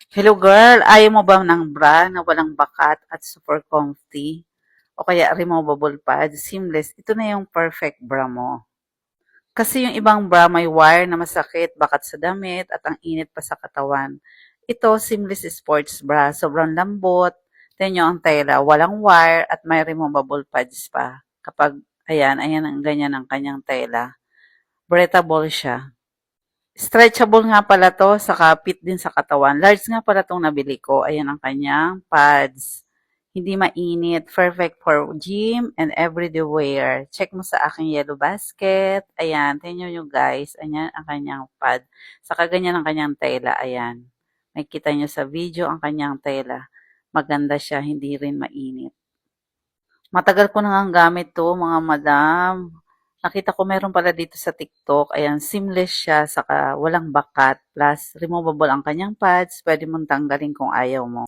Hello girl, ayaw mo ba ng bra na walang bakat at super comfy? O kaya removable pad, seamless, ito na yung perfect bra mo. Kasi yung ibang bra may wire na masakit, bakat sa damit, at ang init pa sa katawan. Ito, seamless sports bra, sobrang lambot. Tingnan nyo ang tela, walang wire at may removable pads pa. Kapag, ayan ang ganyan ang kanyang tela. Breathable siya. Stretchable nga pala 'to, saka fit din sa katawan. Large nga pala 'tong nabili ko. Ayan ang kanyang pads. Hindi mainit, perfect for gym and everyday wear. Check mo sa aking yellow basket. Ayan, tingnan niyo guys. Ayan ang kanyang pad. Saka ganyan ang kanyang tela. Ayan. Makikita niyo sa video ang kanyang tela. Maganda siya, hindi rin mainit. Matagal ko na ngang gamit 'to, mga madam. Nakita ko meron pala dito sa TikTok. Ayan, seamless siya, saka walang bakat. Plus, removable ang kanyang pads. Pwede mong tanggalin kung ayaw mo.